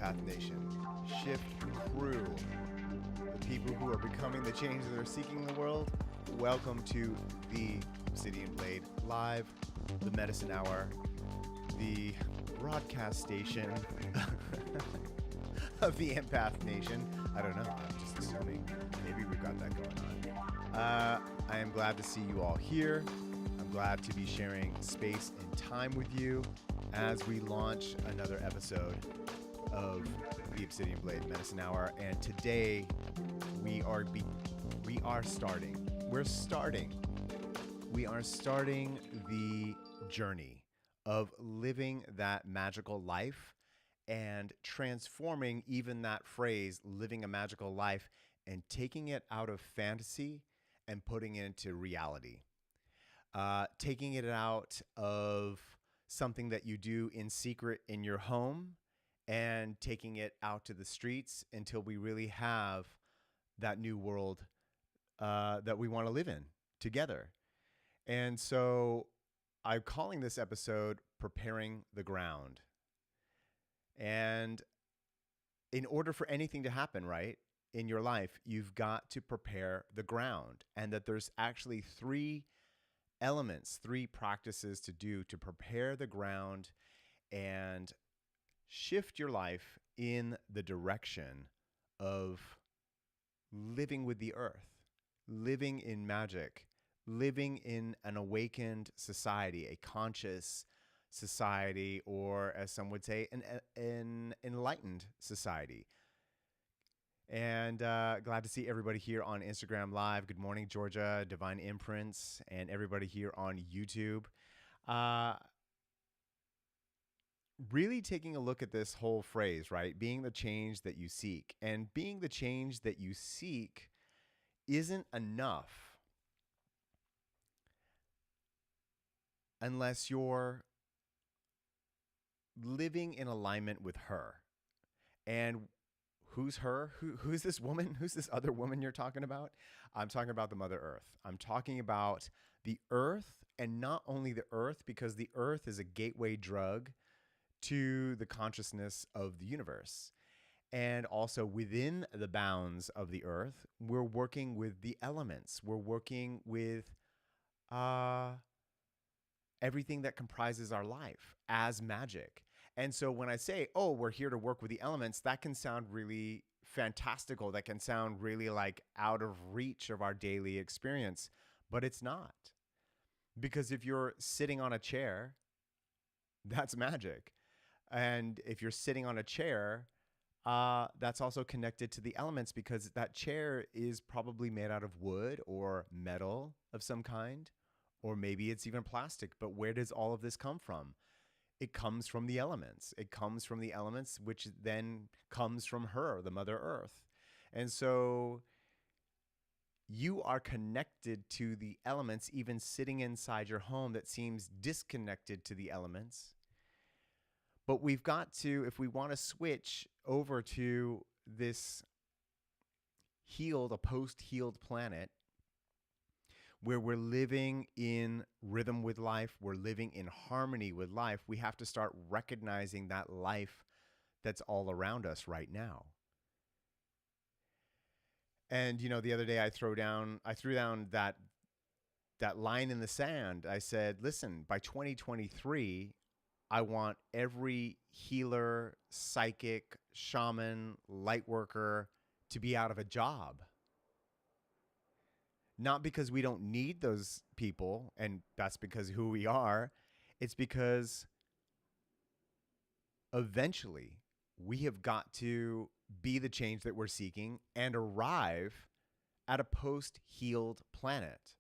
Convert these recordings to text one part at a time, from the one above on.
Empath Nation, Shift Crew, the people who are becoming the change that they're seeking in the world. Welcome to the Obsidian Blade Live, the Medicine Hour, the broadcast station of the Empath Nation. I don't know. I'm just assuming. Maybe we've got that going on. I am glad to see you all here. I'm glad to be sharing space and time with you as we launch another episode of the Obsidian Blade Medicine Hour. And today we are starting the journey of living that magical life and transforming even that phrase, living a magical life, and taking it out of fantasy and putting it into reality. Taking it out of something that you do in secret in your home and taking it out to the streets until we really have that new world that we want to live in together. And so I'm calling this episode Preparing the Ground. And in order for anything to happen, right, in your life, you've got to prepare the ground. And that there's actually three elements, three practices to do to prepare the ground and shift your life in the direction of living with the earth, living in magic, living in an awakened society, a conscious society, or as some would say, an enlightened society. And glad to see everybody here on Instagram Live. Good morning, Georgia, Divine Imprints, and everybody here on YouTube. Really taking a look at this whole phrase, right? Being the change that you seek. And being the change that you seek isn't enough unless you're living in alignment with her. And who's her? Who's this woman? Who's this other woman you're talking about? I'm talking about the Mother Earth. I'm talking about the earth, and not only the earth, because the earth is a gateway drug to the consciousness of the universe. And also within the bounds of the earth, we're working with the elements. We're working with everything that comprises our life as magic. And so when I say, oh, we're here to work with the elements, that can sound really fantastical. That can sound really like out of reach of our daily experience, but it's not. Because if you're sitting on a chair, that's magic. And if you're sitting on a chair, that's also connected to the elements, because that chair is probably made out of wood or metal of some kind. Or maybe it's even plastic. But where does all of this come from? It comes from the elements. It comes from the elements, which then comes from her, the Mother Earth. And so you are connected to the elements, even sitting inside your home that seems disconnected to the elements. But we've got to, if we want to switch over to this healed, a post-healed planet, where we're living in rhythm with life, we're living in harmony with life, we have to start recognizing that life that's all around us right now. And, you know, the other day I threw down that line in the sand. I said, listen, by 2023, I want every healer, psychic, shaman, light worker to be out of a job. Not because we don't need those people, and that's because who we are. It's because eventually we have got to be the change that we're seeking and arrive at a post-healed planet.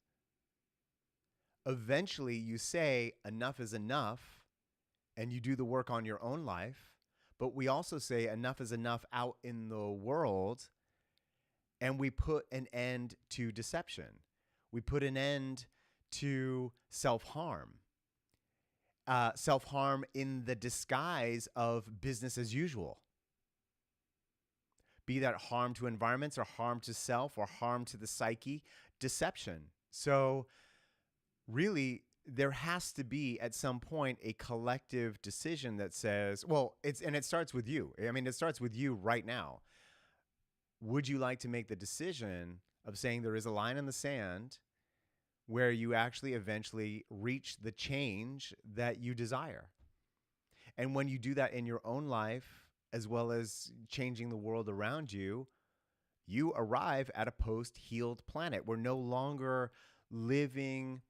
Eventually you say enough is enough, and you do the work on your own life. But we also say enough is enough out in the world. And we put an end to deception. We put an end to self-harm. Self-harm in the disguise of business as usual. Be that harm to environments or harm to self or harm to the psyche, deception. So really, there has to be at some point a collective decision that says, well, it starts with you. I mean, it starts with you right now. Would you like to make the decision of saying there is a line in the sand where you actually eventually reach the change that you desire? And when you do that in your own life, as well as changing the world around you, you arrive at a post healed planet. We're no longer living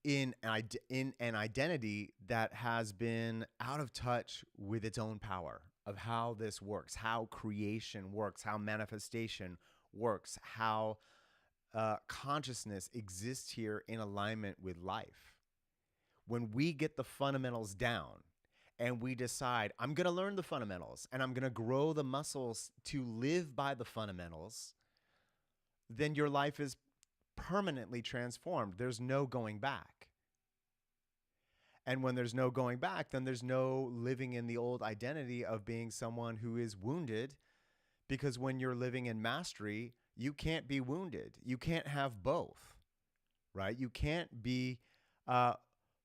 in an identity that has been out of touch with its own power of how this works, how creation works, how manifestation works, how consciousness exists here in alignment with life. When we get the fundamentals down and we decide, I'm going to learn the fundamentals and I'm going to grow the muscles to live by the fundamentals, then your life is permanently transformed. There's no going back. And when there's no going back, then there's no living in the old identity of being someone who is wounded, because when you're living in mastery, you can't be wounded. You can't have both, right? You can't be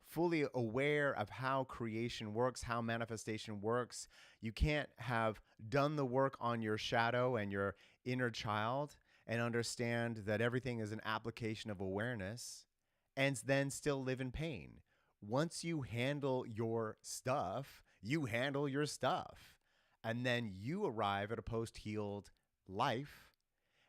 fully aware of how creation works, how manifestation works. You can't have done the work on your shadow and your inner child and understand that everything is an application of awareness and then still live in pain. Once you handle your stuff, you handle your stuff. And then you arrive at a post-healed life.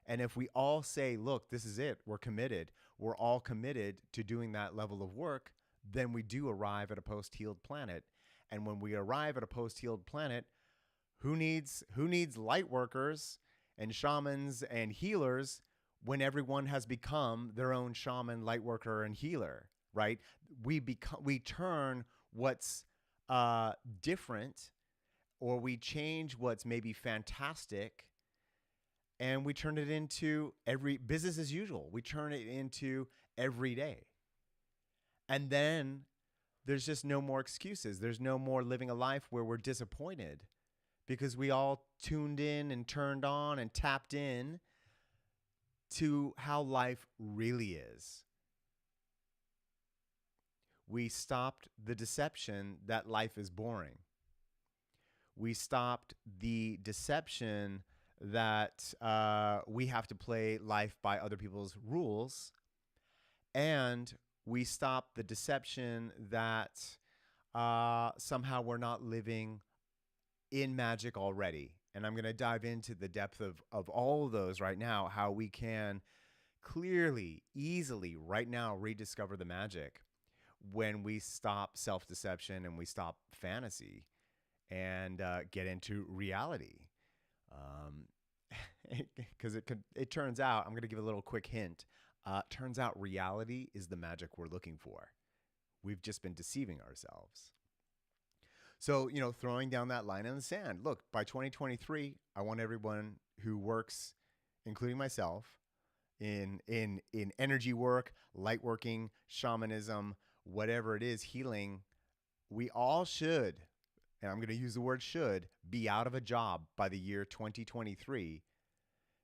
And if we all say, look, this is it, we're committed, we're all committed to doing that level of work, then we do arrive at a post-healed planet. And when we arrive at a post-healed planet, who needs light workers and shamans and healers when everyone has become their own shaman, light worker, and healer, right? We turn what's different, or we change what's maybe fantastic, and we turn it into every business as usual. We turn it into every day. And then there's just no more excuses. There's no more living a life where we're disappointed because we all tuned in and turned on and tapped in to how life really is. We stopped the deception that life is boring. We stopped the deception that we have to play life by other people's rules. And we stopped the deception that somehow we're not living in magic already. And I'm going to dive into the depth of all of those right now, how we can clearly, easily, right now, rediscover the magic when we stop self-deception and we stop fantasy and get into reality. Because it turns out, I'm going to give a little quick hint. Turns out reality is the magic we're looking for. We've just been deceiving ourselves. So, throwing down that line in the sand. Look, by 2023, I want everyone who works, including myself, in energy work, light working, shamanism, whatever it is, healing, we all should, and I'm going to use the word should, be out of a job by the year 2023.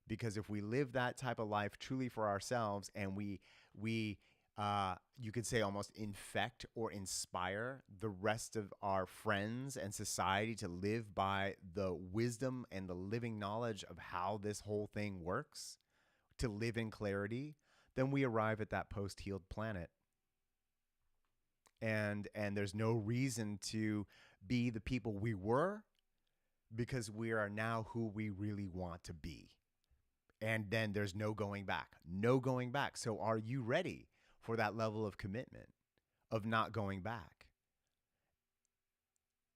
Because if we live that type of life truly for ourselves, and we you could say almost infect or inspire the rest of our friends and society to live by the wisdom and the living knowledge of how this whole thing works, to live in clarity, then we arrive at that post-healed planet. And there's no reason to be the people we were, because we are now who we really want to be. And then there's no going back. No going back. So are you ready for that level of commitment of not going back?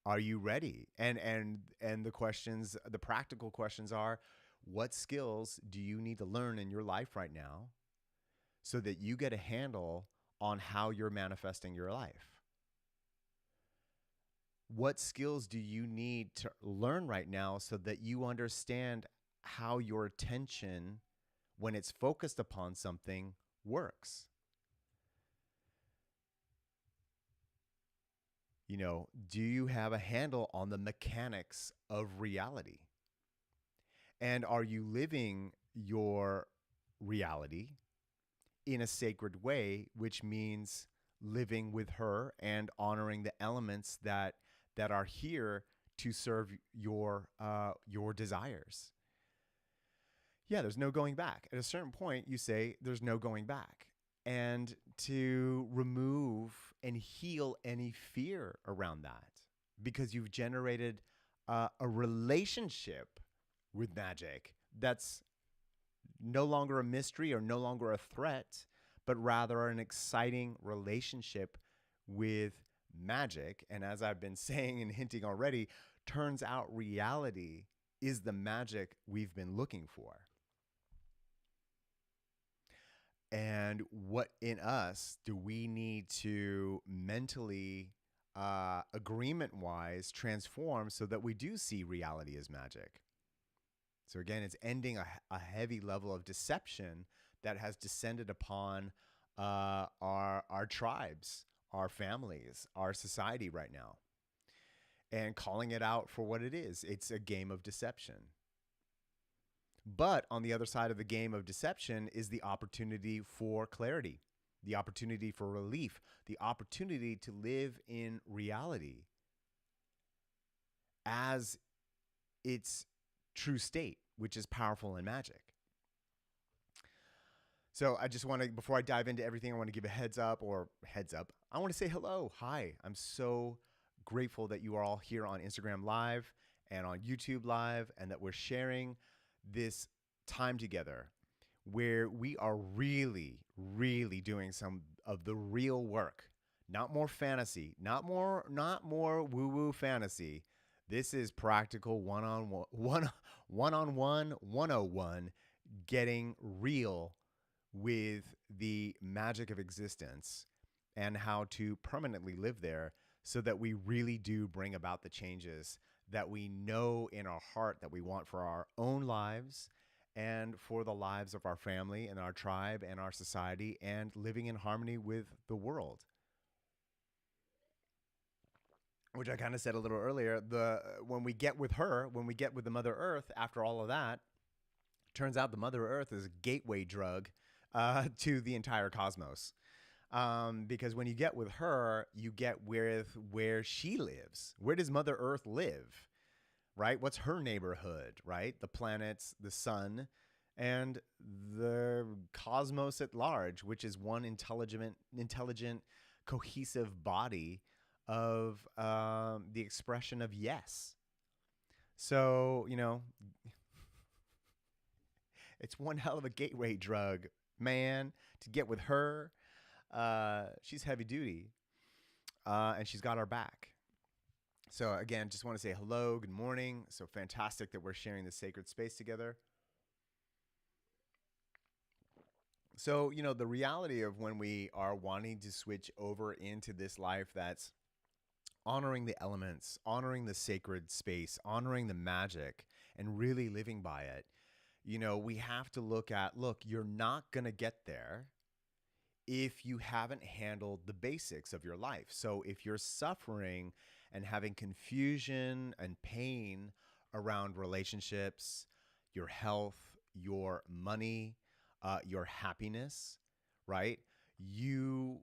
Are you ready? And the questions, the practical questions are, what skills do you need to learn in your life right now so that you get a handle on how you're manifesting your life? What skills do you need to learn right now so that you understand how your attention, when it's focused upon something, works? Do you have a handle on the mechanics of reality? And are you living your reality in a sacred way, which means living with her and honoring the elements that are here to serve your desires. Yeah, there's no going back. At a certain point, you say there's no going back. And to remove and heal any fear around that, because you've generated a relationship with magic that's no longer a mystery or no longer a threat, but rather an exciting relationship with magic. And as I've been saying and hinting already, turns out reality is the magic we've been looking for. And what in us do we need to mentally, agreement wise, transform so that we do see reality as magic? So again, it's ending a heavy level of deception that has descended upon our tribes, our families, our society right now, and calling it out for what it is. It's a game of deception. But on the other side of the game of deception is the opportunity for clarity, the opportunity for relief, the opportunity to live in reality as its true state, which is powerful in magic. So I just want to, before I dive into everything, I want to give a heads up. I want to say hello. Hi. I'm so grateful that you are all here on Instagram Live and on YouTube Live, and that we're sharing this time together where we are really, really doing some of the real work. Not more fantasy, not more woo-woo fantasy. This is practical one-on-one 101, getting real with the magic of existence and how to permanently live there so that we really do bring about the changes that we know in our heart that we want for our own lives and for the lives of our family and our tribe and our society, and living in harmony with the world. Which I kind of said a little earlier, when we get with her, when we get with the Mother Earth, after all of that, turns out the Mother Earth is a gateway drug to the entire cosmos. Because when you get with her, you get with where she lives. Where does Mother Earth live, right? What's her neighborhood, right? The planets, the sun, and the cosmos at large, which is one intelligent, cohesive body of the expression of yes. So, it's one hell of a gateway drug, man, to get with her. She's heavy duty, and she's got our back. So again, just want to say hello, good morning. So fantastic that we're sharing this sacred space together. So, the reality of when we are wanting to switch over into this life that's honoring the elements, honoring the sacred space, honoring the magic, and really living by it, we have to look, you're not going to get there if you haven't handled the basics of your life. So if you're suffering and having confusion and pain around relationships, your health, your money, your happiness, right? You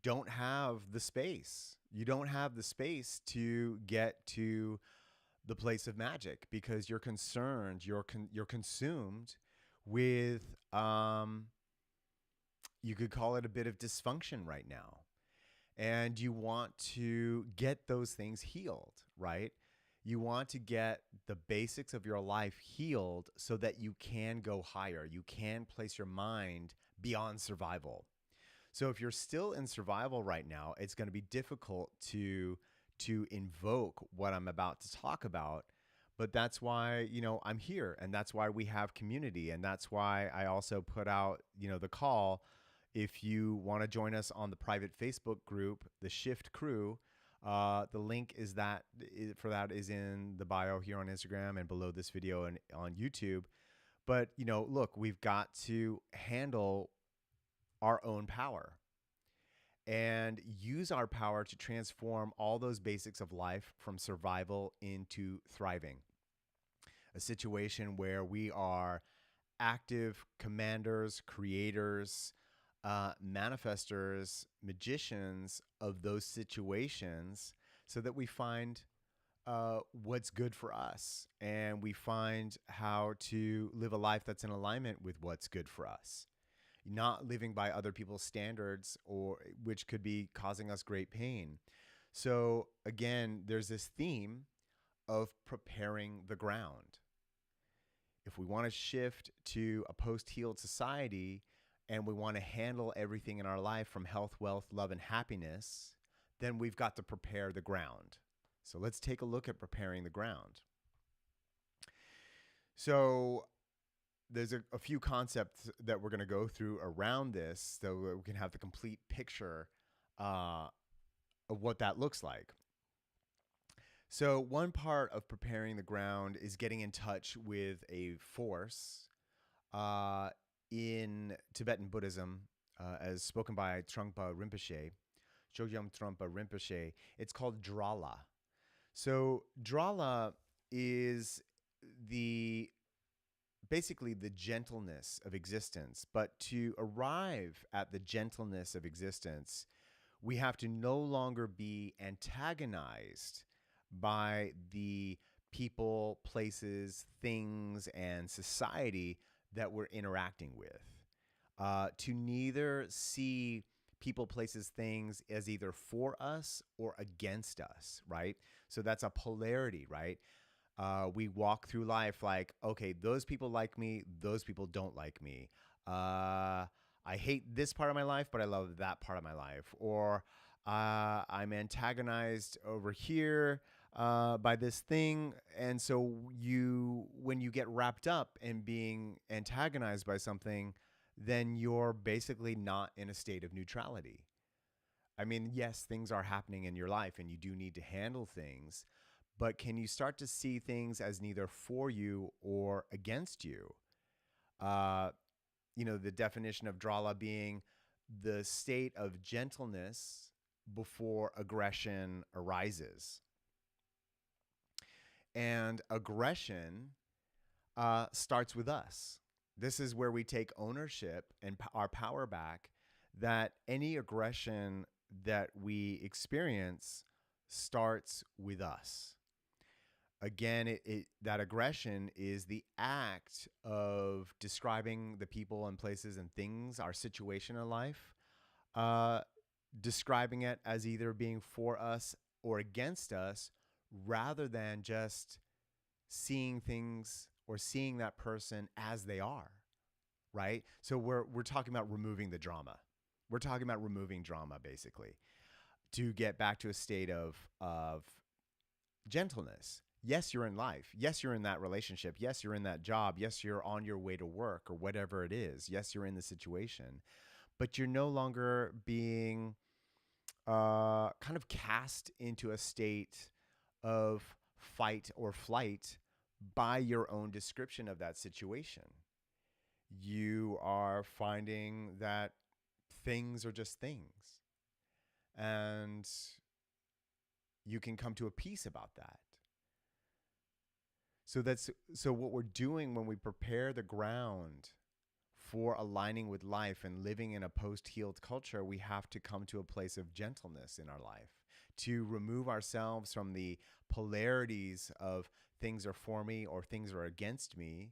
don't have the space. You don't have the space to get to the place of magic because you're concerned, you're consumed with, you could call it a bit of dysfunction right now. And you want to get those things healed, right? You want to get the basics of your life healed so that you can go higher. You can place your mind beyond survival. So if you're still in survival right now, it's going to be difficult to invoke what I'm about to talk about. But that's why, I'm here, and that's why we have community. And that's why I also put out, the call. If you want to join us on the private Facebook group, the Shift Crew, the link for that is in the bio here on Instagram and below this video and on YouTube. But, look, we've got to handle our own power and use our power to transform all those basics of life from survival into thriving. A situation where we are active commanders, creators, manifestors, magicians of those situations so that we find what's good for us and we find how to live a life that's in alignment with what's good for us, not living by other people's standards or which could be causing us great pain. So again, there's this theme of preparing the ground. If we want to shift to a post-healed society and we want to handle everything in our life from health, wealth, love, and happiness, then we've got to prepare the ground. So let's take a look at preparing the ground. So there's a few concepts that we're going to go through around this so we can have the complete picture of what that looks like. So one part of preparing the ground is getting in touch with a force in Tibetan Buddhism, as spoken by Trungpa Rinpoche, Chogyam Trungpa Rinpoche. It's called Drala. So Drala is basically the gentleness of existence. But to arrive at the gentleness of existence, we have to no longer be antagonized by the people, places, things, and society that we're interacting with. To neither see people, places, things as either for us or against us, right? So that's a polarity, right? We walk through life like, okay, those people like me, those people don't like me. I hate this part of my life, but I love that part of my life. Or I'm antagonized over here by this thing. And so when you get wrapped up in being antagonized by something, then you're basically not in a state of neutrality. I mean, yes, things are happening in your life and you do need to handle things, but can you start to see things as neither for you or against you? The definition of Drala being the state of gentleness before aggression arises. And aggression starts with us. This is where we take ownership and our power back, that any aggression that we experience starts with us. Again, that aggression is the act of describing the people and places and things, our situation in life, describing it as either being for us or against us, rather than just seeing things or seeing that person as they are, right? So we're talking about removing the drama. We're talking about removing drama, basically, to get back to a state of gentleness. Yes, you're in life. Yes, you're in that relationship. Yes, you're in that job. Yes, you're on your way to work or whatever it is. Yes, you're in the situation, but you're no longer being kind of cast into a state of fight or flight by your own description of that situation. You are finding that things are just things, and you can come to a peace about that. So what we're doing when we prepare the ground for aligning with life and living in a post-healed culture, we have to come to a place of gentleness in our life, to remove ourselves from the polarities of things are for me or things are against me,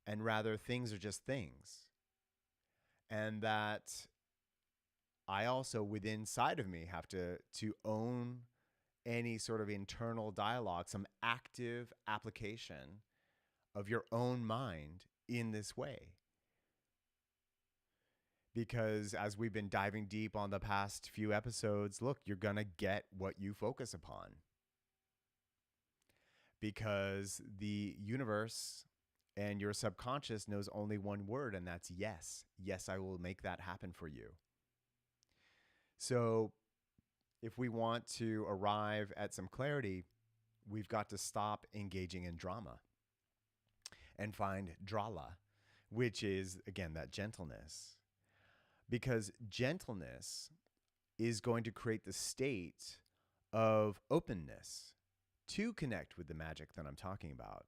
and rather things are just things. And that I also within inside of me have to own any sort of internal dialogue, some active application of your own mind in this way. Because as we've been diving deep on the past few episodes, look, you're going to get what you focus upon. Because the universe and your subconscious knows only one word, and that's yes. Yes, I will make that happen for you. So if we want to arrive at some clarity, we've got to stop engaging in drama and find drala, which is, again, that gentleness. Because gentleness is going to create the state of openness to connect with the magic that I'm talking about.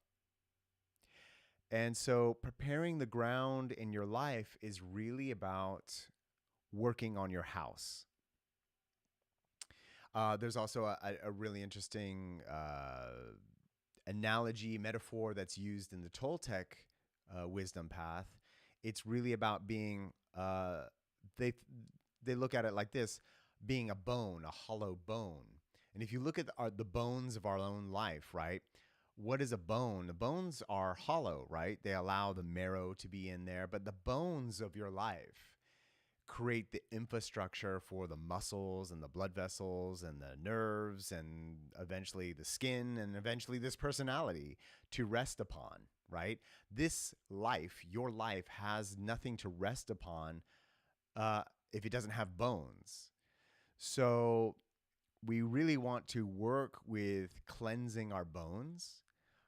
And so preparing the ground in your life is really about working on your house. There's also a really interesting analogy, metaphor that's used in the Toltec wisdom path. It's really about being, they, they look at it like this, being a bone, a hollow bone. And if you look at the bones of our own life, right? What is a bone? The bones are hollow, right? They allow the marrow to be in there, but the bones of your life create the infrastructure for the muscles and the blood vessels and the nerves and eventually the skin and eventually this personality to rest upon, right? This life, your life, has nothing to rest upon if it doesn't have bones. So we really want to work with cleansing our bones,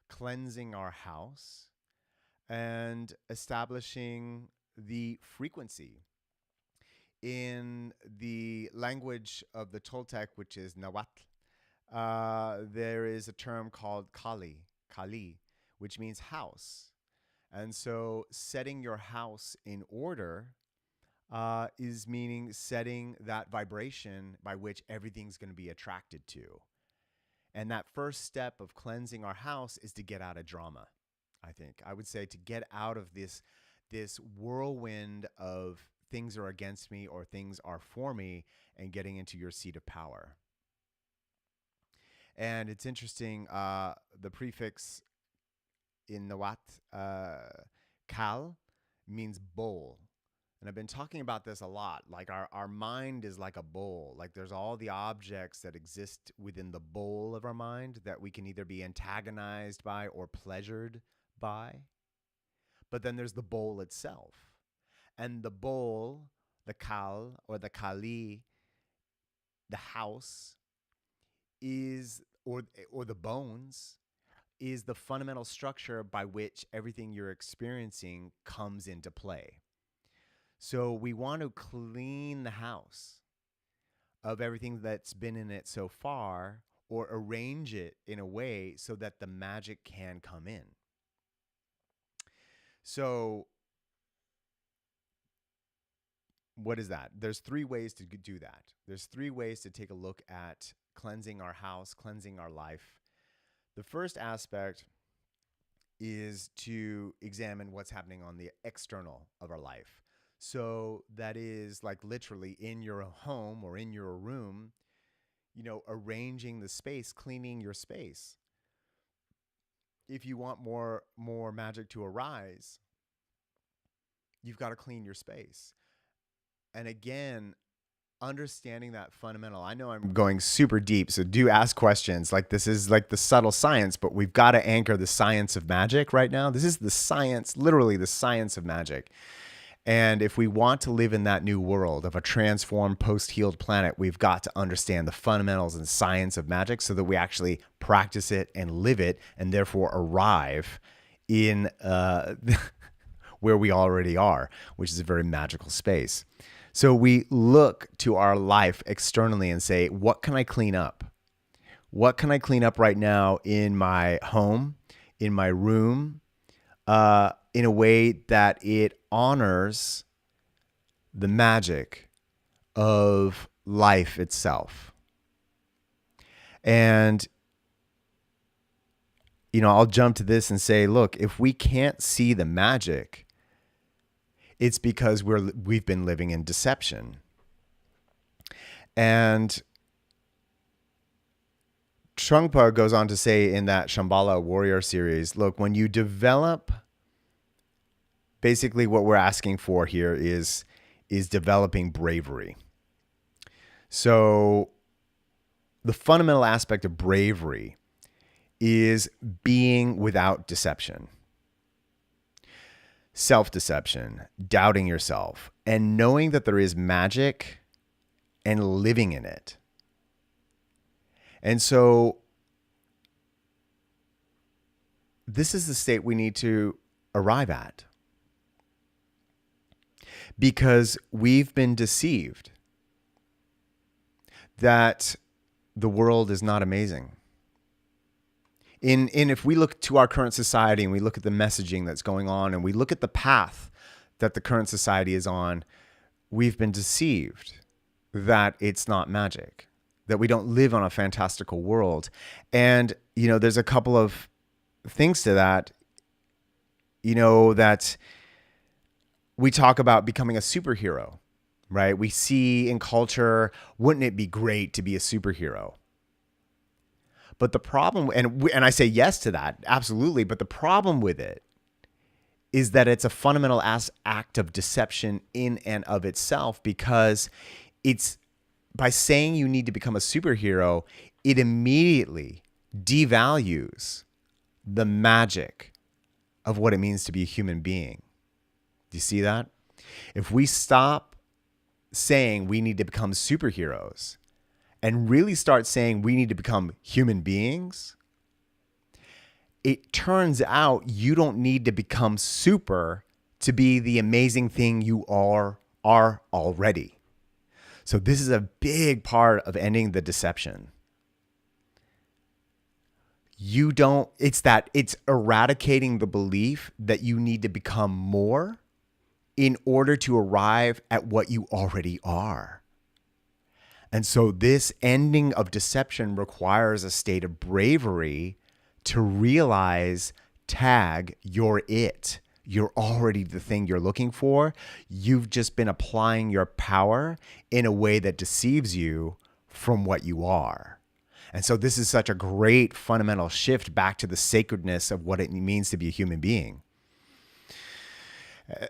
cleansing our house, and establishing the frequency. In the language of the Toltec, which is Nahuatl, there is a term called Kali, which means house. And so setting your house in order is meaning setting that vibration by which everything's going to be attracted to. And that first step of cleansing our house is to get out of drama, I think. I would say to get out of this whirlwind of things are against me or things are for me, and getting into your seat of power. And it's interesting, the prefix in Nahuatl, kal, means bowl. And I've been talking about this a lot. Like our mind is like a bowl. Like there's all the objects that exist within the bowl of our mind that we can either be antagonized by or pleasured by. But then there's the bowl itself. And the bowl, the kal or the kali, the house, is, or the bones, is the fundamental structure by which everything you're experiencing comes into play. So we want to clean the house of everything that's been in it so far, or arrange it in a way so that the magic can come in. So what is that? There's 3 ways to do that. There's 3 ways to take a look at cleansing our house, cleansing our life. The first aspect is to examine what's happening on the external of our life. So that is like literally in your home or in your room, arranging the space, cleaning your space. If you want more magic to arise, you've got to clean your space. And again, understanding that fundamental. I know I'm going super deep, so do ask questions. Like this is like the subtle science, but we've got to anchor the science of magic right now. This is the science, literally the science of magic. And if we want to live in that new world of a transformed, post-healed planet, we've got to understand the fundamentals and science of magic so that we actually practice it and live it, and therefore arrive in where we already are, which is a very magical space. So we look to our life externally and say, what can I clean up? What can I clean up right now in my home, in my room, in a way that it honors the magic of life itself? And, I'll jump to this and say, look, if we can't see the magic, it's because we've been living in deception. And Trungpa goes on to say in that Shambhala Warrior series, look, when you develop, basically what we're asking for here is developing bravery. So the fundamental aspect of bravery is being without deception. Self-deception, doubting yourself, and knowing that there is magic and living in it. And so this is the state we need to arrive at, because we've been deceived that the world is not amazing. If we look to our current society and we look at the messaging that's going on and we look at the path that the current society is on, we've been deceived that it's not magic, that we don't live on a fantastical world. And, there's a couple of things to that, that we talk about becoming a superhero, right? We see in culture, wouldn't it be great to be a superhero? But the problem, and I say yes to that, absolutely. But the problem with it is that it's a fundamental act of deception in and of itself, because it's by saying you need to become a superhero, it immediately devalues the magic of what it means to be a human being. Do you see that? If we stop saying we need to become superheroes and really start saying we need to become human beings, it turns out you don't need to become super to be the amazing thing you are already. So this is a big part of ending the deception. It's eradicating the belief that you need to become more in order to arrive at what you already are. And so this ending of deception requires a state of bravery to realize, you're it. You're already the thing you're looking for. You've just been applying your power in a way that deceives you from what you are. And so this is such a great fundamental shift back to the sacredness of what it means to be a human being.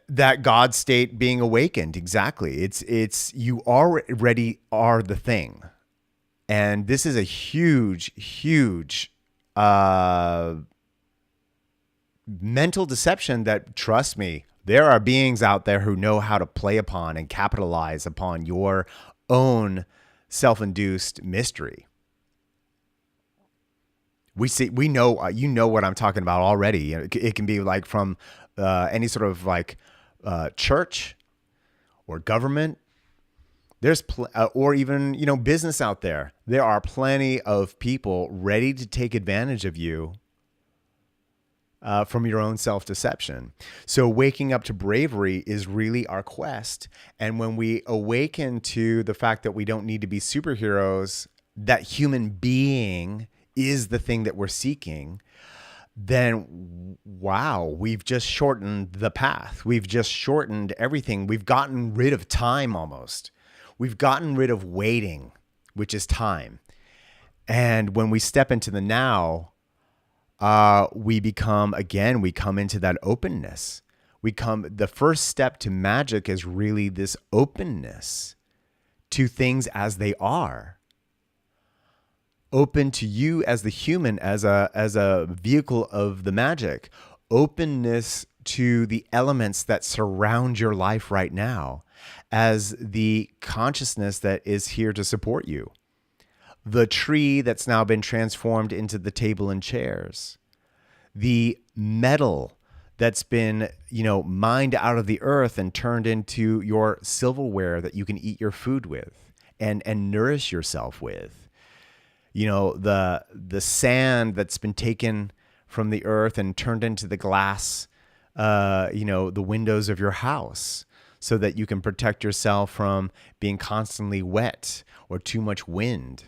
That God state being awakened, exactly. It's you already are the thing. And this is a huge mental deception that, trust me, there are beings out there who know how to play upon and capitalize upon your own self-induced mystery. We know, what I'm talking about already. It can be like from any sort of like church or government. There's or even, business out there. There are plenty of people ready to take advantage of you from your own self-deception. So waking up to bravery is really our quest. And when we awaken to the fact that we don't need to be superheroes, that human being is the thing that we're seeking, then wow, we've just shortened the path. We've just shortened everything. We've gotten rid of time almost. We've gotten rid of waiting, which is time. And when we step into the now, we come into that openness. The first step to magic is really this openness to things as they are. Open to you as the human, as a vehicle of the magic. Openness to the elements that surround your life right now as the consciousness that is here to support you. The tree that's now been transformed into the table and chairs. The metal that's been, mined out of the earth and turned into your silverware that you can eat your food with and nourish yourself with. The sand that's been taken from the earth and turned into the glass, the windows of your house, so that you can protect yourself from being constantly wet or too much wind.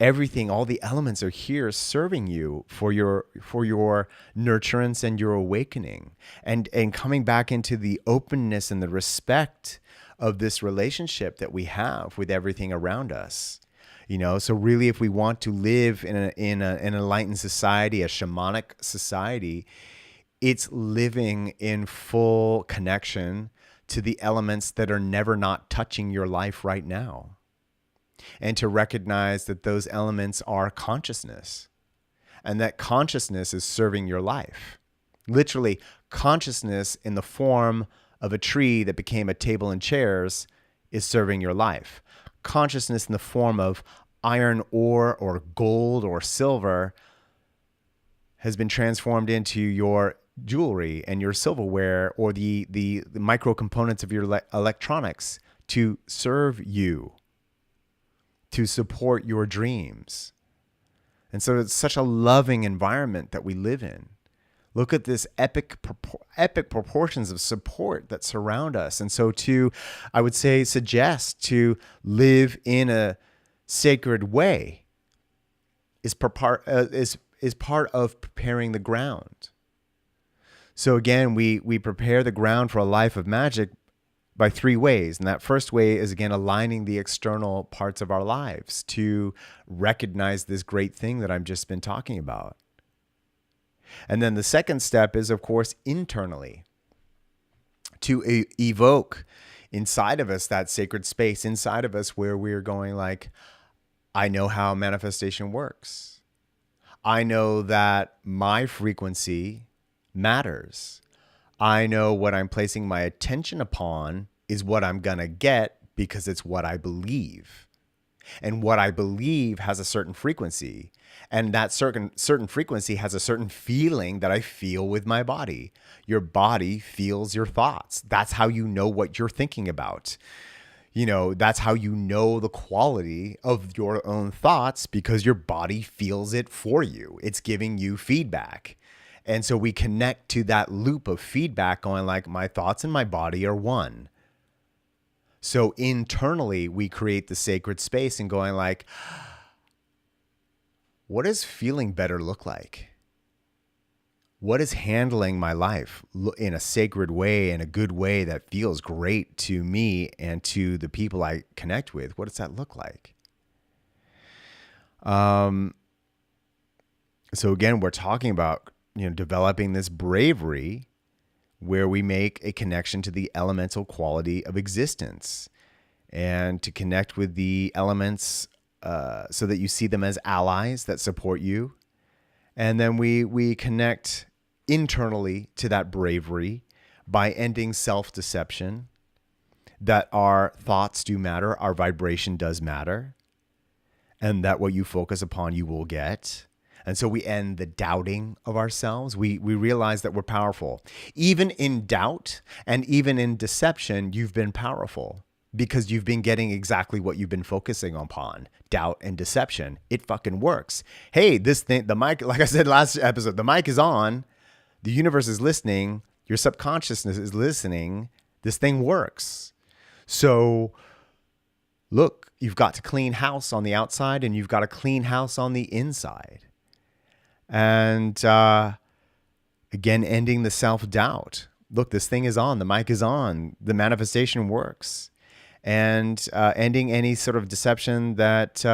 Everything, all the elements are here serving you for your nurturance and your awakening, and coming back into the openness and the respect of this relationship that we have with everything around us. So really, if we want to live in an enlightened society, a shamanic society, it's living in full connection to the elements that are never not touching your life right now. And to recognize that those elements are consciousness, and that consciousness is serving your life. Literally, consciousness in the form of a tree that became a table and chairs is serving your life. Consciousness in the form of iron ore or gold or silver has been transformed into your jewelry and your silverware, or the micro components of your electronics to serve you, to support your dreams. And so it's such a loving environment that we live in. Look at this epic proportions of support that surround us. And so I would say, suggest to live in a sacred way is part of preparing the ground. So again, we prepare the ground for a life of magic by 3 ways. And that first way is, again, aligning the external parts of our lives to recognize this great thing that I've just been talking about. And then the second step is, of course, internally, to evoke inside of us that sacred space inside of us where we're going like, I know how manifestation works. I know that my frequency matters. I know what I'm placing my attention upon is what I'm going to get because it's what I believe. And what I believe has a certain frequency. And that certain frequency has a certain feeling that I feel with my body. Your body feels your thoughts. That's how you know what you're thinking about. That's how you know the quality of your own thoughts, because your body feels it for you. It's giving you feedback. And so we connect to that loop of feedback going like, my thoughts and my body are one. So internally, we create the sacred space and going like, what does feeling better look like? What is handling my life in a sacred way, in a good way that feels great to me and to the people I connect with? What does that look like? So again, we're talking about, developing this bravery where we make a connection to the elemental quality of existence and to connect with the elements so that you see them as allies that support you. And then we connect internally to that bravery by ending self-deception, that our thoughts do matter, our vibration does matter, and that what you focus upon, you will get. And so we end the doubting of ourselves. We realize that we're powerful. Even in doubt and even in deception, you've been powerful because you've been getting exactly what you've been focusing upon. Doubt and deception. It fucking works. Hey, this thing, the mic, like I said last episode, the mic is on. The universe is listening. Your subconsciousness is listening. This thing works. So look, you've got to clean house on the outside and you've got to clean house on the inside. And again, ending the self-doubt. Look, this thing is on. The mic is on. The manifestation works. And ending any sort of deception that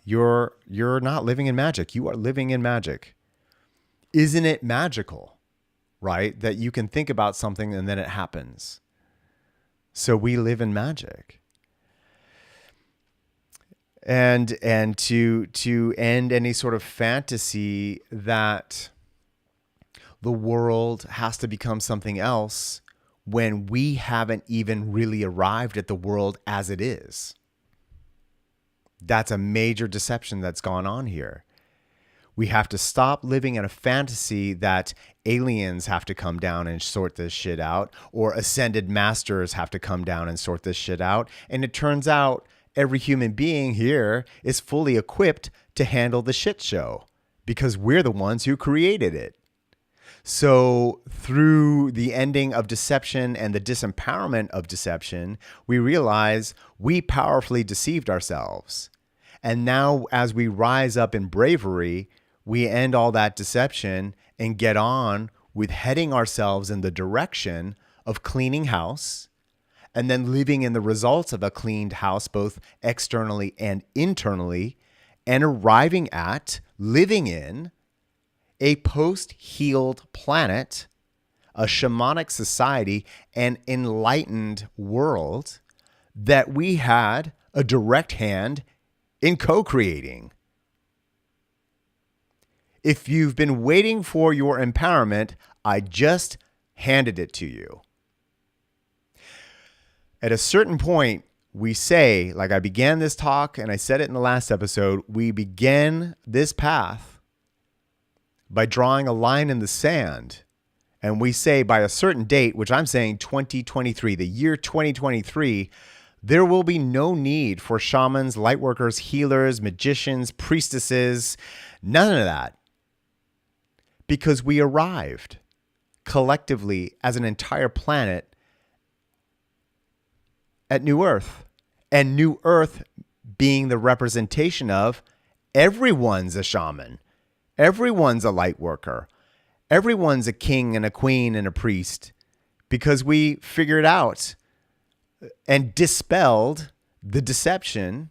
you're not living in magic. You are living in magic. Isn't it magical, right? That you can think about something and then it happens. So we live in magic. And to end any sort of fantasy that the world has to become something else when we haven't even really arrived at the world as it is. That's a major deception that's gone on here. We have to stop living in a fantasy that aliens have to come down and sort this shit out, or ascended masters have to come down and sort this shit out. And it turns out every human being here is fully equipped to handle the shit show because we're the ones who created it. So through the ending of deception and the disempowerment of deception, we realize we powerfully deceived ourselves. And now as we rise up in bravery, we end all that deception and get on with heading ourselves in the direction of cleaning house, and then living in the results of a cleaned house, both externally and internally, and arriving at living in a post-healed planet, a shamanic society, an enlightened world that we had a direct hand in co-creating. If you've been waiting for your empowerment, I just handed it to you. At a certain point, we say, like I began this talk and I said it in the last episode, we begin this path by drawing a line in the sand. And we say by a certain date, which I'm saying 2023, the year 2023, there will be no need for shamans, lightworkers, healers, magicians, priestesses, none of that. because we arrived collectively as an entire planet at New Earth. And New Earth being the representation of everyone's a shaman. Everyone's a light worker. Everyone's a king and a queen and a priest, because we figured out and dispelled the deception,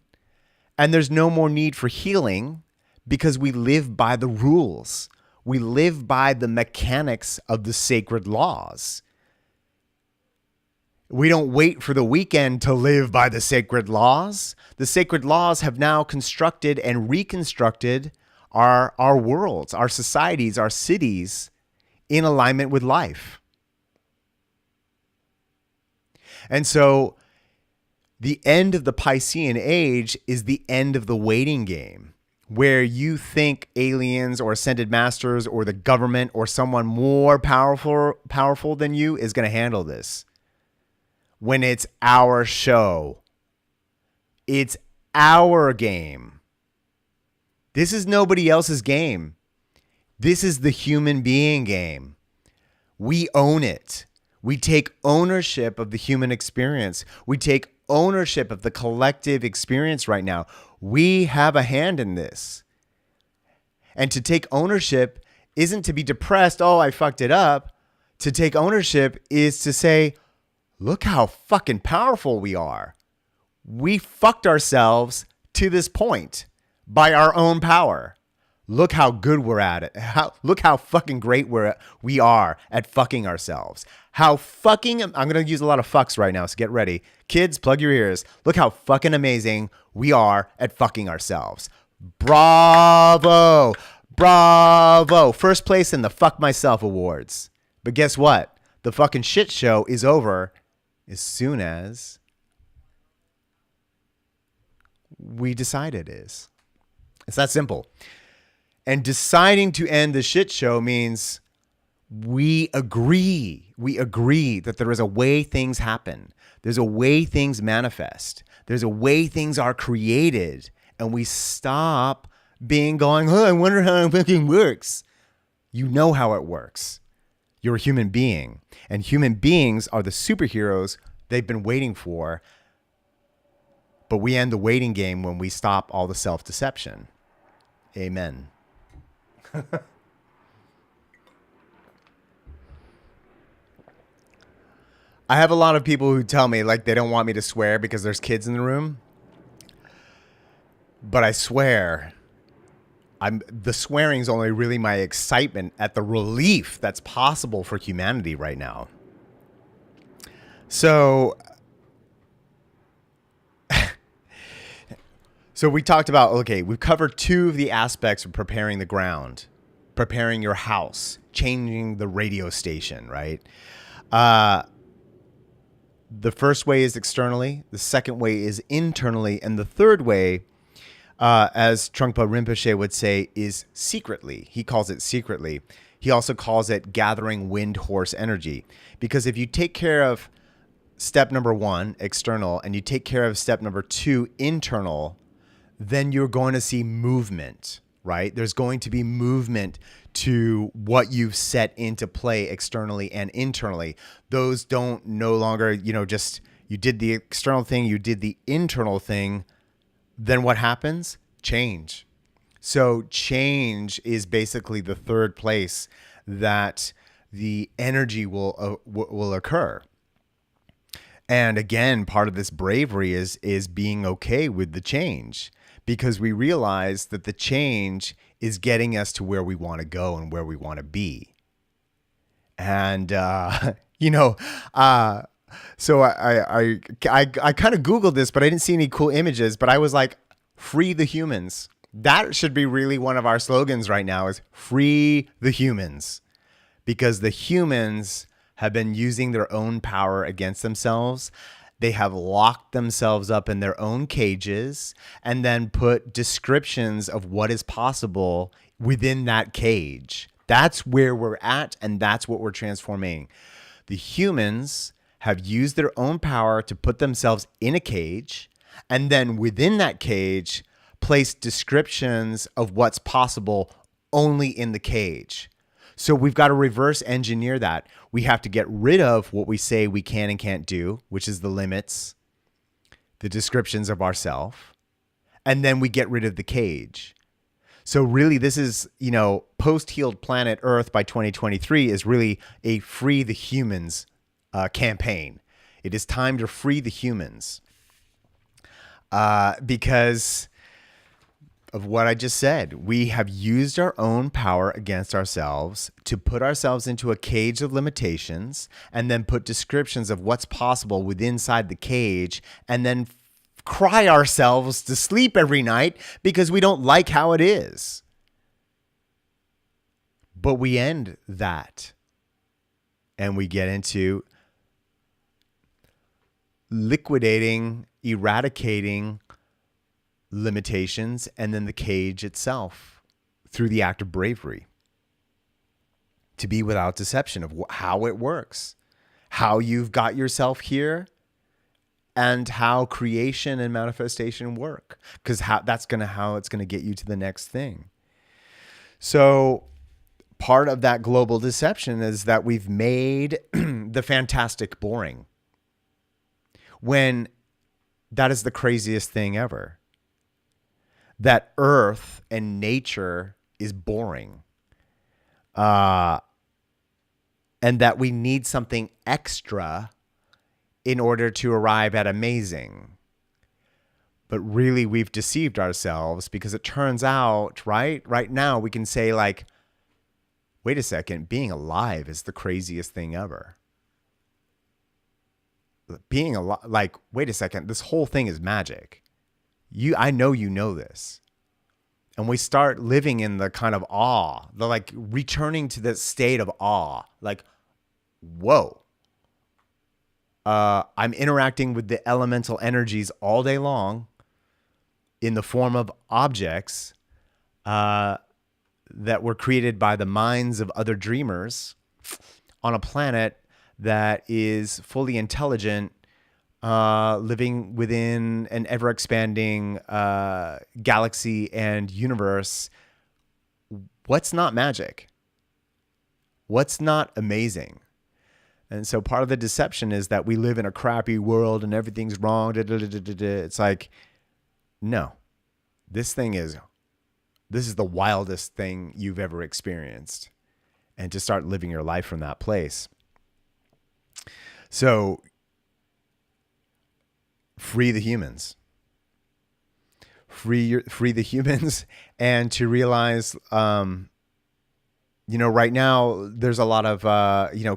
and there's no more need for healing because we live by the rules. We live by the mechanics of the sacred laws. We don't wait for the weekend to live by the sacred laws. The sacred laws have now constructed and reconstructed our worlds, our societies, our cities in alignment with life. And so the end of the Piscean age is the end of the waiting game, where you think aliens or ascended masters or the government or someone more powerful than you is going to handle this. When it's our show. It's our game. This is nobody else's game. This is the human being game. We own it. We take ownership of the human experience. We take ownership of the collective experience right now. We have a hand in this. And to take ownership isn't to be depressed, oh, I fucked it up. To take ownership is to say, look how fucking powerful we are. We fucked ourselves to this point by our own power. Look how good we're at it. Look how fucking great we are at fucking ourselves. I'm going to use a lot of fucks right now, so get ready. Kids, plug your ears. Look how fucking amazing we are at fucking ourselves. Bravo. Bravo. First place in the Fuck Myself Awards. But guess what? The fucking shit show is over as soon as we decide it is. It's that simple. And deciding to end the shit show means we agree that there is a way things happen. There's a way things manifest. There's a way things are created. And we stop going, oh, I wonder how it fucking works. You know how it works. You're a human being. And human beings are the superheroes they've been waiting for. But we end the waiting game when we stop all the self-deception. Amen. I have a lot of people who tell me like they don't want me to swear because there's kids in the room. But I swear, the swearing is only really my excitement at the relief that's possible for humanity right now. So we talked about, okay, we've covered two of the aspects of preparing the ground, preparing your house, changing the radio station, right? The first way is externally. The second way is internally. And the third way, as Trungpa Rinpoche would say, is secretly. He calls it secretly. He also calls it gathering wind horse energy. Because if you take care of step number 1, external, and you take care of step number 2, internal, then you're going to see movement, right? There's going to be movement to what you've set into play externally and internally. Those don't no longer, just you did the external thing, you did the internal thing. Then what happens? Change. So change is basically the third place that the energy will occur. And again, part of this bravery is being okay with the change, because we realize that the change is getting us to where we want to go and where we want to be. And, so I kind of Googled this, but I didn't see any cool images, but I was like, free the humans. That should be really one of our slogans right now, is free the humans, because the humans have been using their own power against themselves. They have locked themselves up in their own cages and then put descriptions of what is possible within that cage. That's where we're at, and that's what we're transforming. The humans have used their own power to put themselves in a cage, and then within that cage, place descriptions of what's possible only in the cage. So we've got to reverse engineer that. We have to get rid of what we say we can and can't do, which is the limits, the descriptions of ourself, and then we get rid of the cage. So really, this is, post-healed planet Earth by 2023 is really a free the humans campaign. It is time to free the humans because of what I just said. We have used our own power against ourselves to put ourselves into a cage of limitations and then put descriptions of what's possible within inside the cage and then cry ourselves to sleep every night because we don't like how it is. But we end that and we get into liquidating, eradicating limitations and then the cage itself through the act of bravery. To be without deception of how it works, how you've got yourself here, and how creation and manifestation work, because that's how it's going to get you to the next thing. So part of that global deception is that we've made the fantastic boring, when that is the craziest thing ever. That Earth and nature is boring, and that we need something extra in order to arrive at amazing. But really, we've deceived ourselves, because it turns out, right now, we can say, like, wait a second, being alive is the craziest thing ever. Being alive, like, wait a second, this whole thing is magic. I know you know this. And we start living in the kind of awe, returning to this state of awe, like, whoa. I'm interacting with the elemental energies all day long in the form of objects that were created by the minds of other dreamers on a planet that is fully intelligent, living within an ever-expanding galaxy and universe. What's not magic? What's not amazing? And so part of the deception is that we live in a crappy world and everything's wrong. It's like, no, this is the wildest thing you've ever experienced. And to start living your life from that place. So free the humans. Free the humans, and to realize, right now there's a lot of,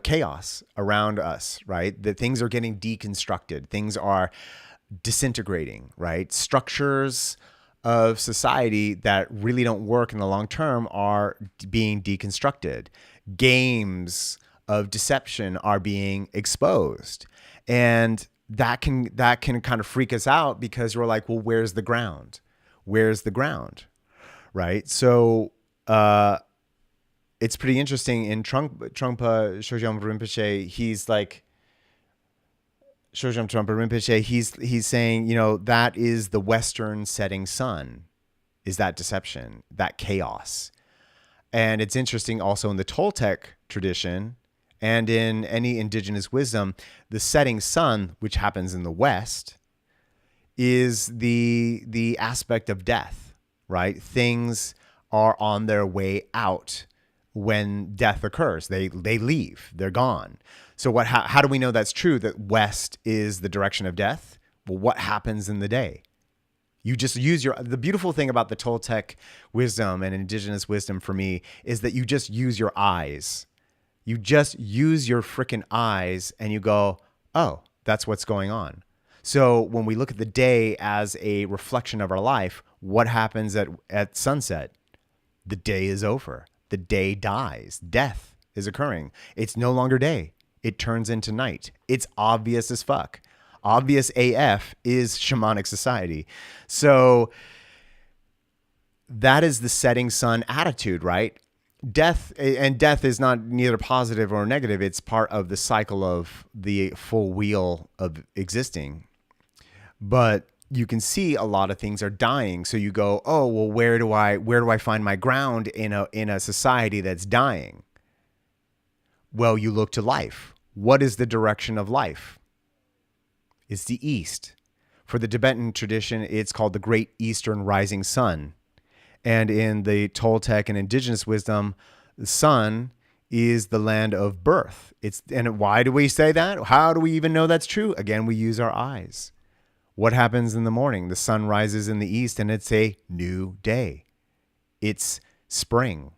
chaos around us, right? That things are getting deconstructed. Things are disintegrating, right? Structures of society that really don't work in the long term are being deconstructed. Games of deception are being exposed. And that can kind of freak us out, because we're like, well, where's the ground? Where's the ground? Right? So, it's pretty interesting in Trungpa Shojam Rinpoche. He's like, Shojam Trungpa Rinpoche, he's saying, that is the Western setting sun, is that deception, that chaos. And it's interesting also in the Toltec tradition and in any indigenous wisdom, the setting sun, which happens in the West, is the aspect of death, right? Things are on their way out. When death occurs, they leave, they're gone. So how do we know that's true, that West is the direction of death? Well, what happens in the day? You just use the beautiful thing about the Toltec wisdom and indigenous wisdom for me is that you just use your eyes. You just use your freaking eyes and you go, oh, that's what's going on. So when we look at the day as a reflection of our life, what happens at sunset? The day is over. The day dies. Death is occurring. It's no longer day. It turns into night. It's obvious as fuck. Obvious AF is shamanic society. So that is the setting sun attitude, right? Death is not neither positive or negative. It's part of the cycle of the full wheel of existing. But you can see a lot of things are dying. So you go, oh, well, where do I find my ground in a society that's dying? Well, you look to life. What is the direction of life? It's the east. For the Tibetan tradition, it's called the Great Eastern Rising Sun. And in the Toltec and indigenous wisdom, the sun is the land of birth. And why do we say that? How do we even know that's true? Again, we use our eyes. What happens in the morning? The sun rises in the east and it's a new day. It's spring.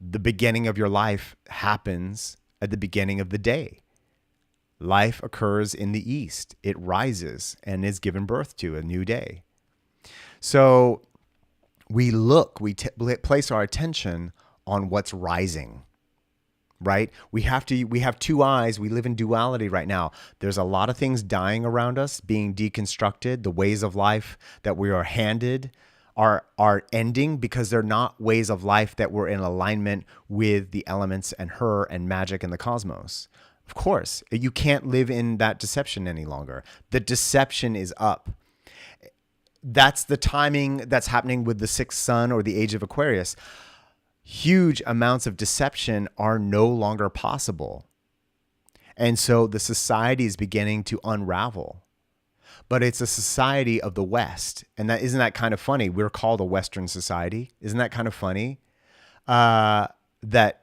The beginning of your life happens at the beginning of the day. Life occurs in the east. It rises and is given birth to a new day. So we place our attention on what's rising, right? We have two eyes. We live in duality right now. There's a lot of things dying around us, being deconstructed. The ways of life that we are handed are ending because they're not ways of life that were in alignment with the elements and her and magic and the cosmos. Of course, you can't live in that deception any longer. The deception is up. That's the timing that's happening with the sixth sun or the age of Aquarius. Huge amounts of deception are no longer possible. And so the society is beginning to unravel. But it's a society of the West. And isn't that kind of funny? We're called a Western society. Isn't that kind of funny? That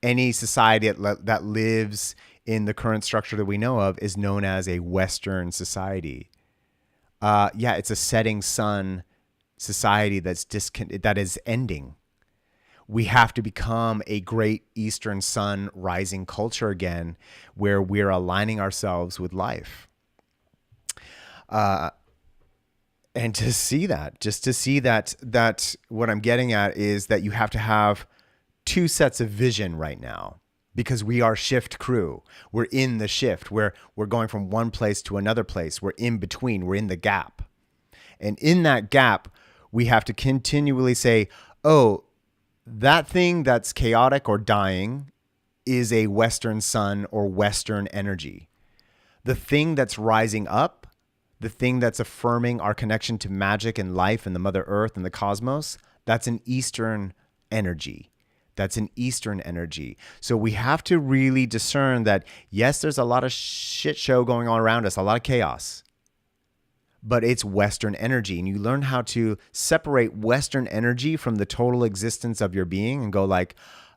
any society that lives in the current structure that we know of is known as a Western society. It's a setting sun society that is ending. We have to become a great Eastern sun rising culture again, where we're aligning ourselves with life. And to see that what I'm getting at is that you have to have two sets of vision right now, because we are shift crew. We're in the shift where we're going from one place to another place. We're in between. We're in the gap. And in that gap, we have to continually say, oh, that thing that's chaotic or dying is a Western sun or Western energy. The thing that's rising up, the thing that's affirming our connection to magic and life and the Mother Earth and the cosmos, that's an Eastern energy. That's an Eastern energy. So we have to really discern that, yes, there's a lot of shit show going on around us, a lot of chaos, but it's Western energy. And you learn how to separate Western energy from the total existence of your being and go like,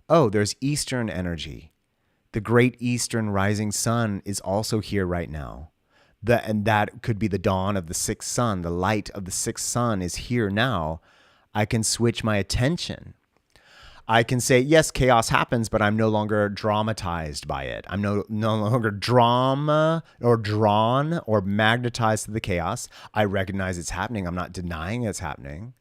oh, there's Eastern energy. The great Eastern rising sun is also here right now. And that could be the dawn of the sixth sun. The light of the sixth sun is here now. I can switch my attention. I can say, yes, chaos happens, but I'm no longer dramatized by it. I'm no longer drawn or magnetized to the chaos. I recognize it's happening. I'm not denying it's happening.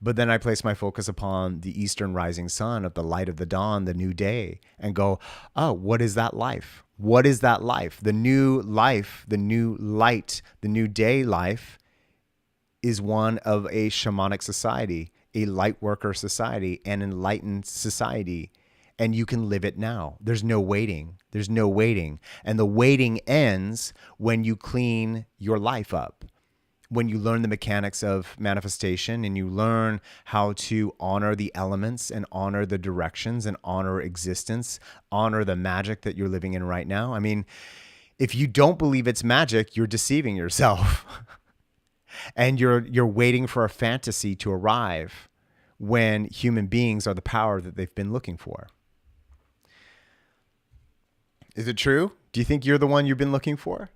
But then I place my focus upon the Eastern rising sun of the light of the dawn, the new day, and go, oh, what is that life? What is that life? The new life, the new light, the new day life is one of a shamanic society, a light worker society, an enlightened society. And you can live it now. There's no waiting. There's no waiting. And the waiting ends when you clean your life up. When you learn the mechanics of manifestation and you learn how to honor the elements and honor the directions and honor existence, honor the magic that you're living in right now. I mean, if you don't believe it's magic, you're deceiving yourself. And you're waiting for a fantasy to arrive when human beings are the power that they've been looking for. Is it true? Do you think you're the one you've been looking for?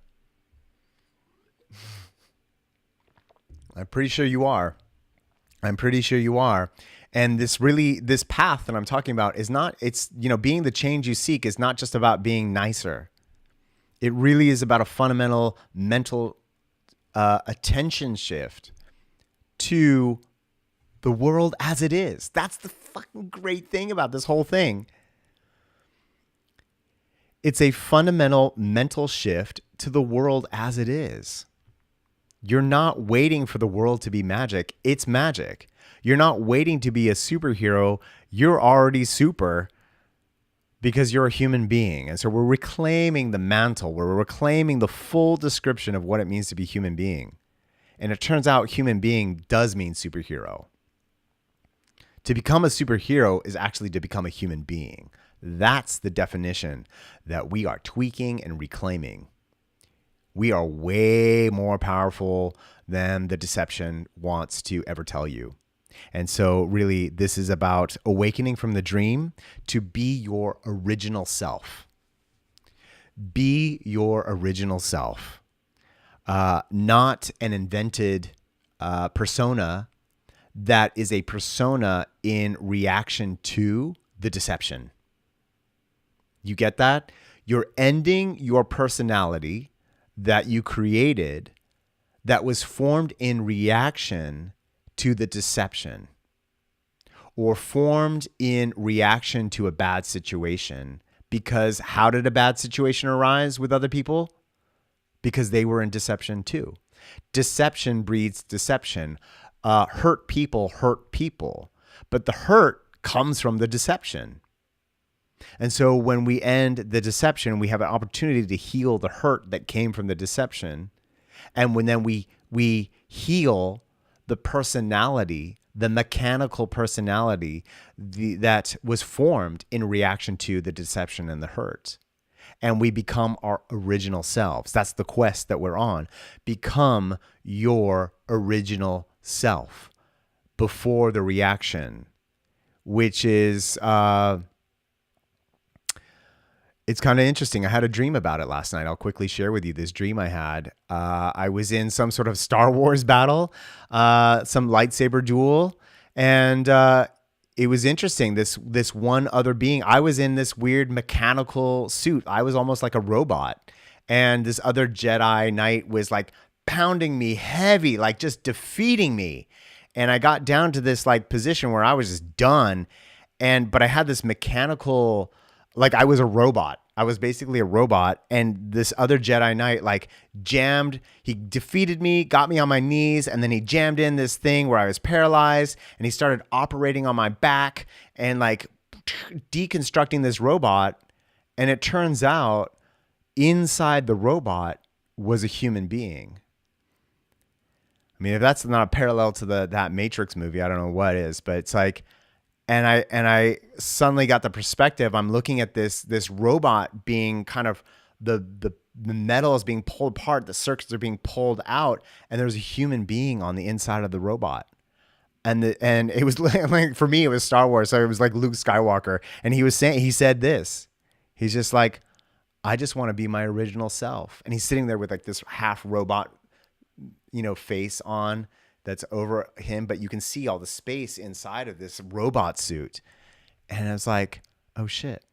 I'm pretty sure you are. I'm pretty sure you are. And this path that I'm talking about is not, being the change you seek is not just about being nicer. It really is about a fundamental mental attention shift to the world as it is. That's the fucking great thing about this whole thing. It's a fundamental mental shift to the world as it is. You're not waiting for the world to be magic. It's magic. You're not waiting to be a superhero. You're already super because you're a human being. And so we're reclaiming the mantle. We're reclaiming the full description of what it means to be human being. And it turns out human being does mean superhero. To become a superhero is actually to become a human being. That's the definition that we are tweaking and reclaiming. We are way more powerful than the deception wants to ever tell you. And so really, this is about awakening from the dream to be your original self. Be your original self, not an invented persona that is a persona in reaction to the deception. You get that? You're ending your personality that you created that was formed in reaction to the deception, or formed in reaction to a bad situation. Because how did a bad situation arise with other people? Because they were in deception too. Deception breeds deception. Hurt people hurt people. But the hurt comes from the deception. And so when we end the deception, we have an opportunity to heal the hurt that came from the deception. And when then we heal the personality, the mechanical personality that was formed in reaction to the deception and the hurt. And we become our original selves. That's the quest that we're on. Become your original self before the reaction, which is... It's kind of interesting. I had a dream about it last night. I'll quickly share with you this dream I had. I was in some sort of Star Wars battle, some lightsaber duel, and it was interesting. This one other being, I was in this weird mechanical suit. I was almost like a robot, and this other Jedi Knight was like pounding me heavy, like just defeating me. And I got down to this like position where I was just done, but I had this mechanical. Like I was a robot. I was basically a robot. And this other Jedi Knight like jammed, he defeated me, got me on my knees, and then he jammed in this thing where I was paralyzed, and he started operating on my back and like deconstructing this robot. And it turns out inside the robot was a human being. I mean, if that's not a parallel to that Matrix movie, I don't know what is, but it's like, and I suddenly got the perspective. I'm looking at this robot being kind of the metal is being pulled apart, the circuits are being pulled out, and there's a human being on the inside of the robot. And it was like, for me, it was Star Wars, so it was like Luke Skywalker, and he said this. He's just like, I just want to be my original self, and he's sitting there with like this half robot, face on. That's over him, but you can see all the space inside of this robot suit. And it's like, oh shit.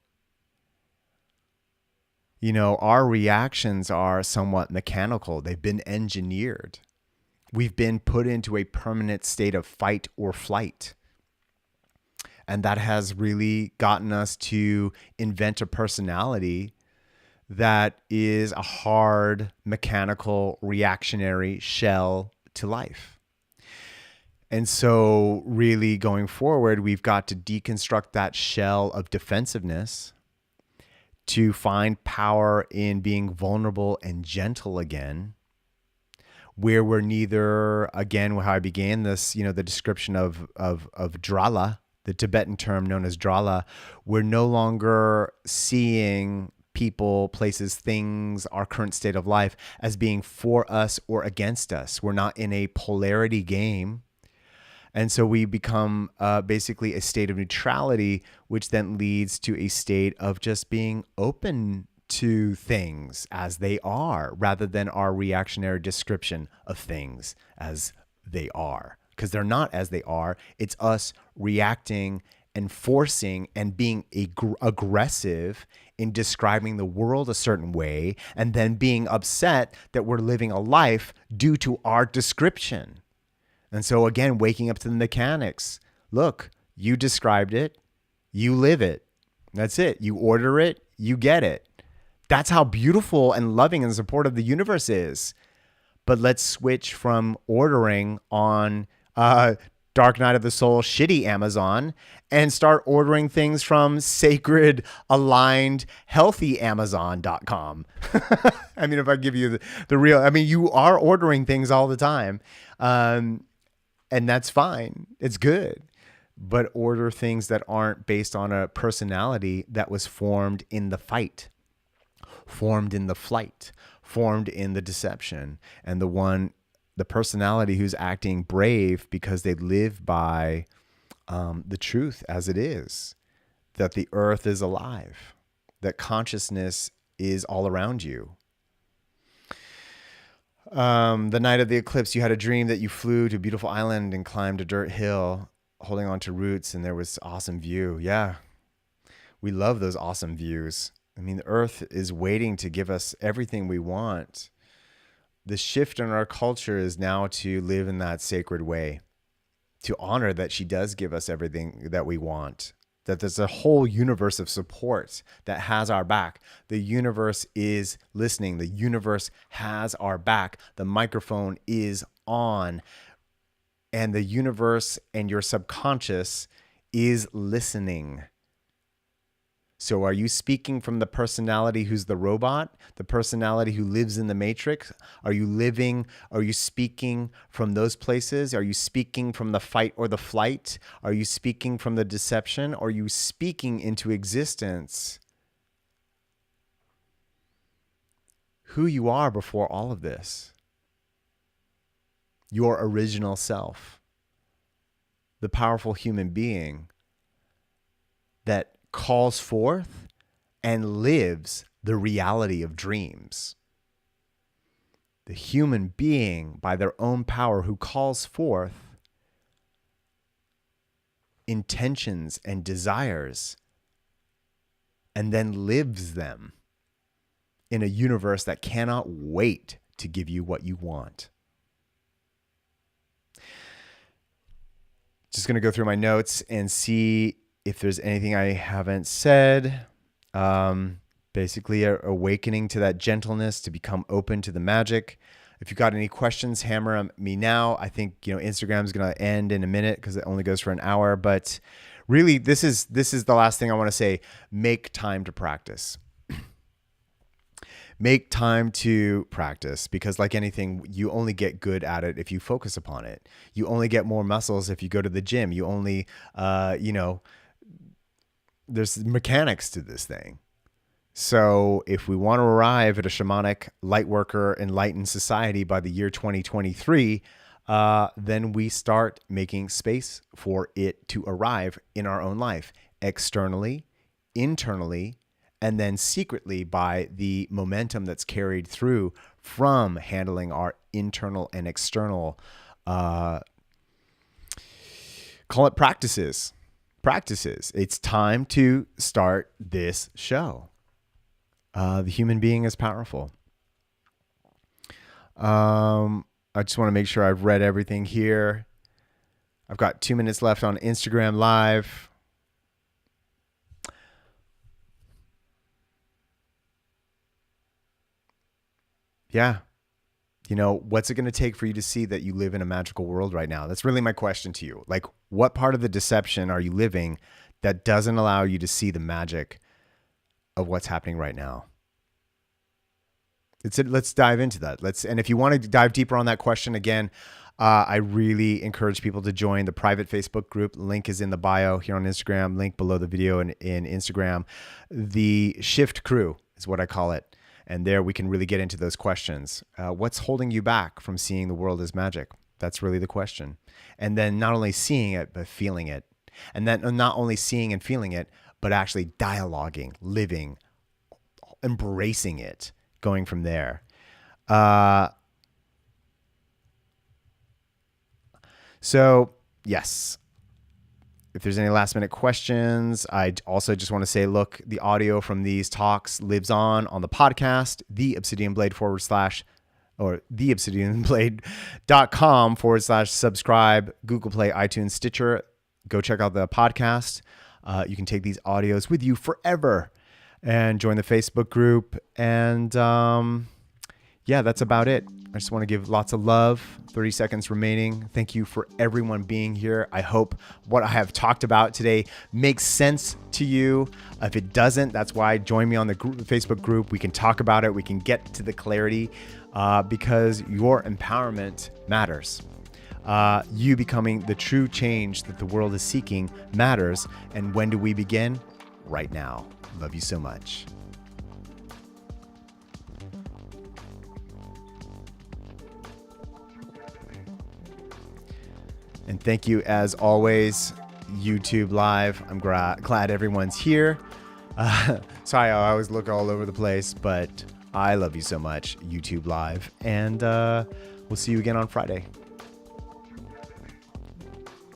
Our reactions are somewhat mechanical. They've been engineered. We've been put into a permanent state of fight or flight. And that has really gotten us to invent a personality that is a hard, mechanical, reactionary shell to life. And so really going forward, we've got to deconstruct that shell of defensiveness to find power in being vulnerable and gentle again, where we're neither, again, how I began this, the description of Drala, the Tibetan term known as Drala, we're no longer seeing people, places, things, our current state of life as being for us or against us. We're not in a polarity game. And so we become basically a state of neutrality, which then leads to a state of just being open to things as they are, rather than our reactionary description of things as they are. Because they're not as they are. It's us reacting and forcing and being aggressive in describing the world a certain way, and then being upset that we're living a life due to our description. And so again, waking up to the mechanics. Look, you described it, you live it. That's it. You order it, you get it. That's how beautiful and loving and supportive the universe is. But let's switch from ordering on Dark Night of the Soul, shitty Amazon, and start ordering things from sacred, aligned, healthy Amazon.com. I mean, if I give you the real, you are ordering things all the time. And that's fine. It's good. but order things that aren't based on a personality that was formed in the fight, formed in the flight, formed in the deception. And the personality who's acting brave because they live by the truth as it is, that the earth is alive, that consciousness is all around you. The night of the eclipse, you had a dream that you flew to a beautiful island and climbed a dirt hill, holding on to roots, and there was awesome view. Yeah, we love those awesome views. I mean, the earth is waiting to give us everything we want. The shift in our culture is now to live in that sacred way, to honor that she does give us everything that we want, that there's a whole universe of support that has our back. The universe is listening. The universe has our back. The microphone is on, and the universe and your subconscious is listening. So are you speaking from the personality who's the robot, the personality who lives in the matrix? Are you speaking from those places? Are you speaking from the fight or the flight? Are you speaking from the deception? Or are you speaking into existence who you are before all of this? Your original self, the powerful human being that calls forth and lives the reality of dreams. The human being, by their own power, who calls forth intentions and desires and then lives them in a universe that cannot wait to give you what you want. Just going to go through my notes and see if there's anything I haven't said. Basically, awakening to that gentleness, to become open to the magic. If you've got any questions, hammer me now. I think Instagram's going to end in a minute because it only goes for an hour. But really, this is the last thing I want to say. Make time to practice. Make time to practice, because like anything, you only get good at it if you focus upon it. You only get more muscles if you go to the gym. You only, there's mechanics to this thing. So if we want to arrive at a shamanic, light worker, enlightened society by the year 2023, then we start making space for it to arrive in our own life, externally, internally, and then secretly by the momentum that's carried through from handling our internal and external, call it practices. It's time to start this show. The human being is powerful. I just want to make sure I've read everything here. I've got 2 minutes left on Instagram Live. Yeah. What's it going to take for you to see that you live in a magical world right now? That's really my question to you. Like, what part of the deception are you living that doesn't allow you to see the magic of what's happening right now? Let's dive into that. And if you want to dive deeper on that question, again, I really encourage people to join the private Facebook group. Link is in the bio here on Instagram, link below the video in Instagram. The Shift Crew is what I call it. And there we can really get into those questions. What's holding you back from seeing the world as magic? That's really the question. And then not only seeing it, but feeling it. And then not only seeing and feeling it, but actually dialoguing, living, embracing it, going from there. So, yes. If there's any last minute questions, I also just want to say, look, the audio from these talks lives on the podcast, the Obsidian Blade / or theobsidianblade.com/subscribe, Google Play, iTunes, Stitcher. Go check out the podcast. You can take these audios with you forever and join the Facebook group. And yeah, that's about it. I just want to give lots of love. 30 seconds remaining. Thank you for everyone being here. I hope what I have talked about today makes sense to you. If it doesn't, that's why join me on the Facebook group. We can talk about it. We can get to the clarity because your empowerment matters. you becoming the true change that the world is seeking matters. And when do we begin? Right now. Love you so much. And thank you, as always, YouTube Live. I'm glad everyone's here. Sorry, I always look all over the place, but I love you so much, YouTube Live. And we'll see you again on Friday.